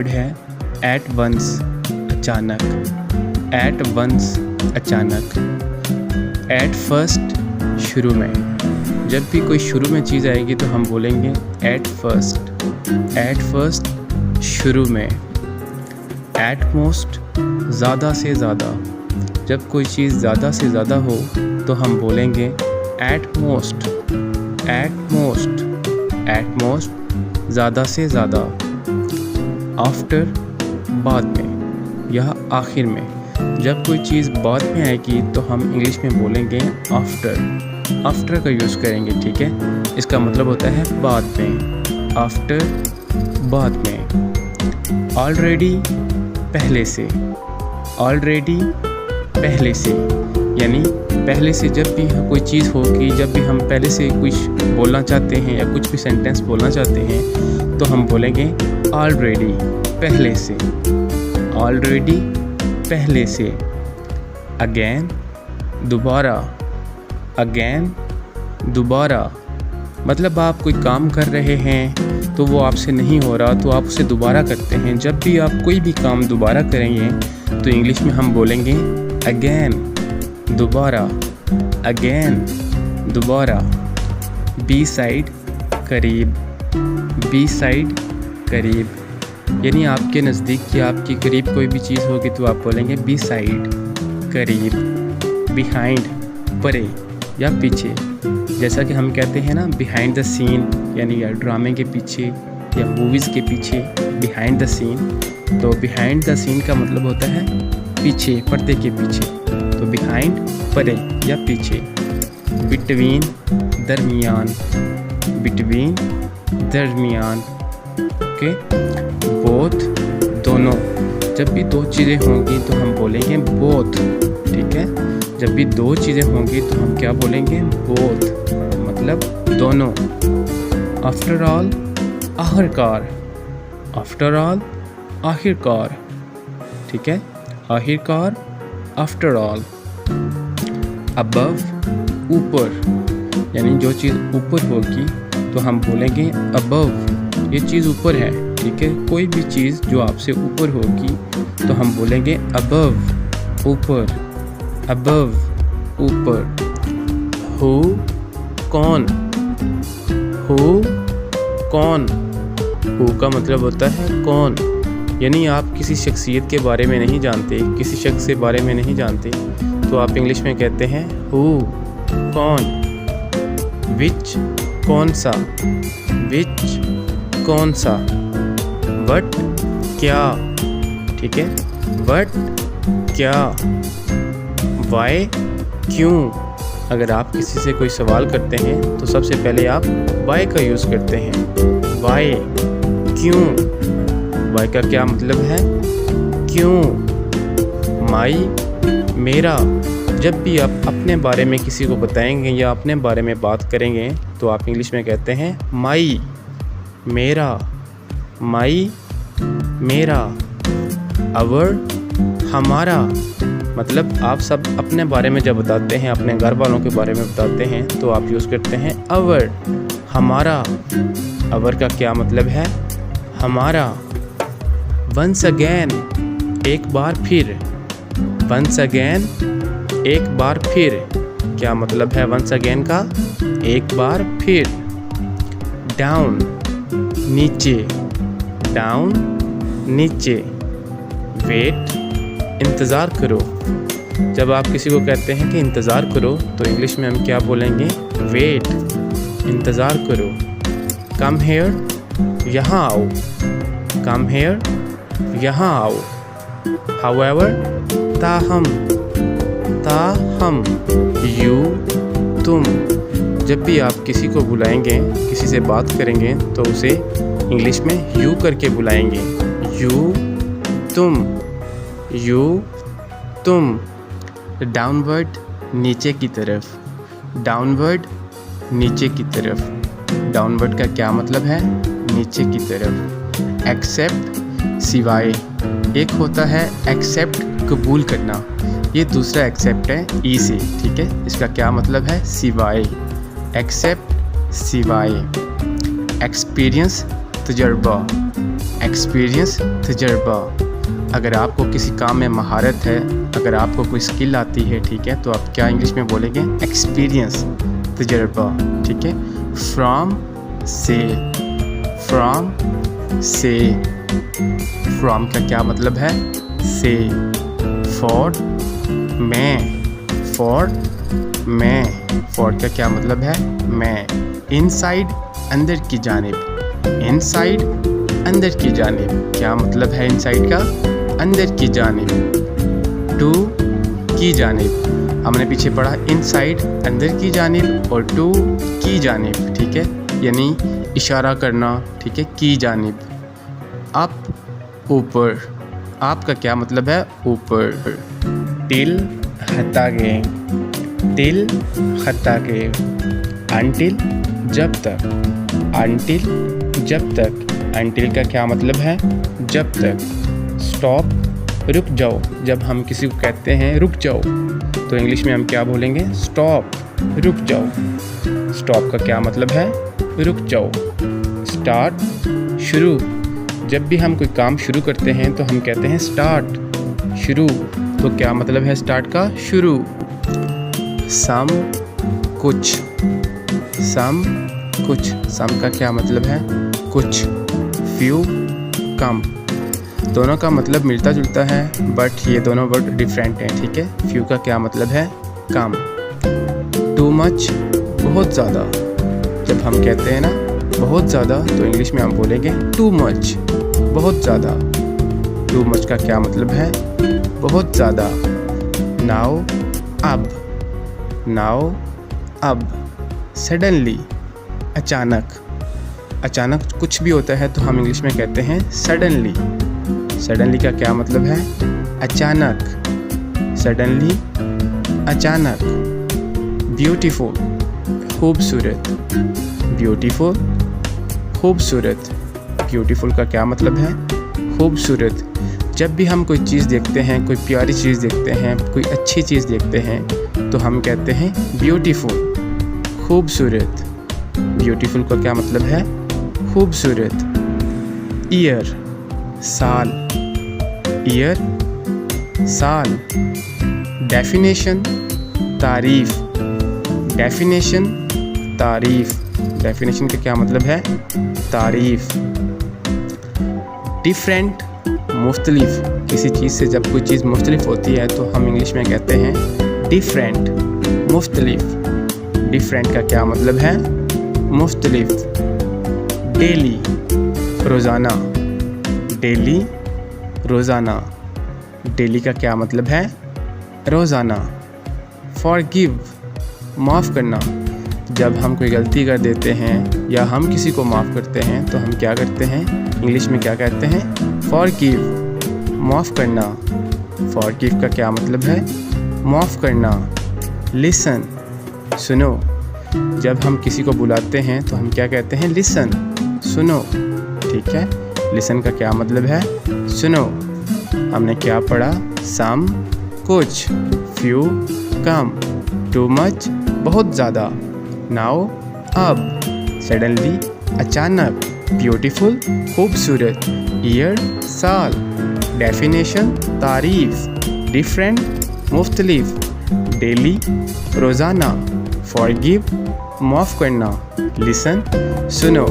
है eight once, अचानक। Eight once, अचानक। एट फर्स्ट, शुरू में। जब भी कोई शुरू में चीज़ आएगी तो हम बोलेंगे एट फर्स्ट। एट फर्स्ट, शुरू में। एट मोस्ट, ज़्यादा से ज़्यादा। जब कोई चीज़ ज़्यादा से ज़्यादा हो तो हम बोलेंगे at most. At most, at most, ज़्यादा से ज़्यादा। आफ्टर, बाद में, यह आखिर में। जब कोई चीज़ बाद में आएगी तो हम इंग्लिश में बोलेंगे आफ्टर। आफ्टर का यूज़ करेंगे, ठीक है। इसका मतलब होता है बाद में। आफ्टर, बाद में। ऑलरेडी, पहले से। ऑलरेडी, पहले से, यानी पहले से जब भी कोई चीज़ होगी, जब भी हम पहले से कुछ बोलना चाहते हैं या कुछ भी सेंटेंस बोलना चाहते हैं तो हम बोलेंगे ऑलरेडी, पहले से। ऑलरेडी, पहले से। अगेन, दोबारा। अगेन, दोबारा। मतलब आप कोई काम कर रहे हैं तो वो आपसे नहीं हो रहा तो आप उसे दोबारा करते हैं। जब भी आप कोई भी काम दोबारा करेंगे तो इंग्लिश में हम बोलेंगे अगेन, दोबारा। अगेन, दोबारा। बी साइड, करीब। बी साइड, करीब। यानी आपके नज़दीक या आपके करीब कोई भी चीज़ होगी तो आप बोलेंगे बी साइड, करीब। बिहाइंड, परे या पीछे। जैसा कि हम कहते हैं ना बिहाइंड द सीन, यानी या ड्रामे के पीछे या मूवीज़ के पीछे बिहाइंड द सीन। तो बिहाइंड द सीन का मतलब होता है पीछे, पर्दे के पीछे। तो बिहाइंड, परे या पीछे। बिटवीन, दरमियान। बिटवीन, दरमियान। ओके। बोथ, दोनों। जब भी दो चीज़ें होंगी तो हम बोलेंगे बोथ, ठीक है। जब भी दो चीज़ें होंगी तो हम क्या बोलेंगे बोथ, मतलब दोनों। आफ्टर ऑल, आखिरकार। आफ्टर ऑल, आखिरकार, ठीक है। आखिरकार, आफ्टर ऑल। अबव, ऊपर, यानी जो चीज़ ऊपर होगी तो हम बोलेंगे अबव, ये चीज़ ऊपर है, ठीक है। कोई भी चीज़ जो आपसे ऊपर होगी तो हम बोलेंगे अबव, ऊपर। अबव, ऊपर। हु, कौन। हु, कौन। हु का मतलब होता है कौन, यानी आप किसी शख्सियत के बारे में नहीं जानते, किसी शख्स के बारे में नहीं जानते तो आप इंग्लिश में कहते हैं हु, कौन। विच, कौन सा। विच, कौन सा। वट, क्या, ठीक है। वट, क्या। वाई, क्यों। अगर आप किसी से कोई सवाल करते हैं तो सबसे पहले आप वाई का यूज़ करते हैं। वाई, क्यों। वाई का क्या मतलब है क्यों। माई, मेरा। जब भी आप अपने बारे में किसी को बताएंगे या अपने बारे में बात करेंगे तो आप इंग्लिश में कहते हैं माई, मेरा। माई, मेरा। अवर, हमारा। मतलब आप सब अपने बारे में जब बताते हैं, अपने घर वालों के बारे में बताते हैं तो आप यूज़ करते हैं अवर, हमारा। अवर का क्या मतलब है हमारा। वंस अगेन, एक बार फिर। वंस अगेन, एक बार फिर। क्या मतलब है वंस अगेन का, एक बार फिर। डाउन, नीचे। डाउन, नीचे। वेट, इंतज़ार करो। जब आप किसी को कहते हैं कि इंतज़ार करो तो इंग्लिश में हम क्या बोलेंगे वेट, इंतज़ार करो। कम हेयर, यहाँ आओ। कम हेयर, यहाँ आओ। हाउएवर, ताहम। ताहम। यू, तुम। जब भी आप किसी को बुलाएंगे, किसी से बात करेंगे तो उसे इंग्लिश में यू करके बुलाएंगे। यू, तुम। यू, तुम। डाउनवर्ड, नीचे की तरफ। डाउनवर्ड, नीचे की तरफ। डाउनवर्ड का क्या मतलब है नीचे की तरफ। एक्सेप्ट, सिवाय। एक होता है एक्सेप्ट, कबूल करना, ये दूसरा एक्सेप्ट है ई से, ठीक है। इसका क्या मतलब है सिवाय। एक्सेप्ट, सिवाय। एक्सपीरियंस, तजर्बा। एक्सपीरियंस तजर्बा। अगर आपको किसी काम में महारत है, अगर आपको कोई स्किल आती है, ठीक है, तो आप क्या इंग्लिश में बोलेंगे? एक्सपीरियंस तजर्बा, ठीक है। फ्रॉम से, फ्रॉम से, फ्रॉम का क्या मतलब है? से। फॉर मैं, फॉर मैं, फॉर का क्या मतलब है? मैं। इनसाइड अंदर की जानिब, इनसाइड अंदर की जानिब, क्या मतलब है इनसाइड का? अंदर की जानिब। टू की जानिब, हमने पीछे पढ़ा इनसाइड अंदर की जानिब और टू की जानिब, ठीक है, यानी इशारा करना, ठीक है, की जानिब। अप ऊपर, आप का क्या मतलब है? ऊपर। टिल हतागे, टिल हतागे। अनटिल जब तक, अनटिल जब तक, अनटिल का क्या मतलब है? जब तक। स्टॉप रुक जाओ, जब हम किसी को कहते हैं रुक जाओ तो इंग्लिश में हम क्या बोलेंगे? स्टॉप, रुक जाओ। स्टॉप का क्या मतलब है? रुक जाओ। स्टार्ट शुरू, जब भी हम कोई काम शुरू करते हैं तो हम कहते हैं स्टार्ट, शुरू, तो क्या मतलब है स्टार्ट का? शुरू। सम कुछ, सम कुछ, सम का क्या मतलब है? कुछ। फ्यू कम, दोनों का मतलब मिलता जुलता है बट ये दोनों वर्ड डिफरेंट हैं, ठीक है। फ्यू का क्या मतलब है? कम। टू मच बहुत ज़्यादा, जब हम कहते हैं ना बहुत ज़्यादा तो इंग्लिश में हम बोलेंगे टू मच, बहुत ज़्यादा। टू मच का क्या मतलब है? बहुत ज़्यादा। नाउ अब, नाउ अब। सडनली अचानक, अचानक कुछ भी होता है तो हम इंग्लिश में कहते हैं सडनली। सडनली का क्या मतलब है? अचानक, सडनली अचानक। ब्यूटीफुल खूबसूरत, ब्यूटीफुल खूबसूरत। ब्यूटीफुल का क्या मतलब है? खूबसूरत। जब भी हम कोई चीज़ देखते हैं, कोई प्यारी चीज़ देखते हैं, कोई अच्छी चीज़ देखते हैं तो हम कहते हैं ब्यूटीफुल, खूबसूरत। ब्यूटीफुल का क्या मतलब है? खूबसूरत। ईयर साल, ईयर साल। डेफिनेशन तारीफ, डेफिनेशन तारीफ। डेफिनेशन का क्या मतलब है? तारीफ। डिफरेंट मुख्तलिफ, किसी चीज़ से जब कोई चीज़ मुख्तलिफ होती है तो हम इंग्लिश में कहते हैं डिफरेंट, मुख्तलिफ। डिफरेंट का क्या मतलब है? मुख्तलिफ। डेली रोज़ाना, डेली रोज़ाना। डेली का क्या मतलब है? रोज़ाना। फॉरगिव माफ़ करना, जब हम कोई गलती कर देते हैं या हम किसी को माफ़ करते हैं तो हम क्या करते हैं? इंग्लिश में क्या कहते हैं? फॉरगिव, माफ़ करना। फॉरगिव का क्या मतलब है? माफ़ करना। लिसन सुनो, जब हम किसी को बुलाते हैं तो हम क्या कहते हैं? लिसन, सुनो, ठीक है। लिसन का क्या मतलब है? सुनो। हमने क्या पढ़ा? सम कुछ, फ्यू कम, टू मच बहुत ज़्यादा, नाउ अब, सडनली अचानक, ब्यूटीफुल खूबसूरत, ईयर साल, डेफिनेशन तारीफ, डिफरेंट मुख्तलिफ, डेली रोज़ाना, फॉरगिव माफ़ करना, लिसन सुनो।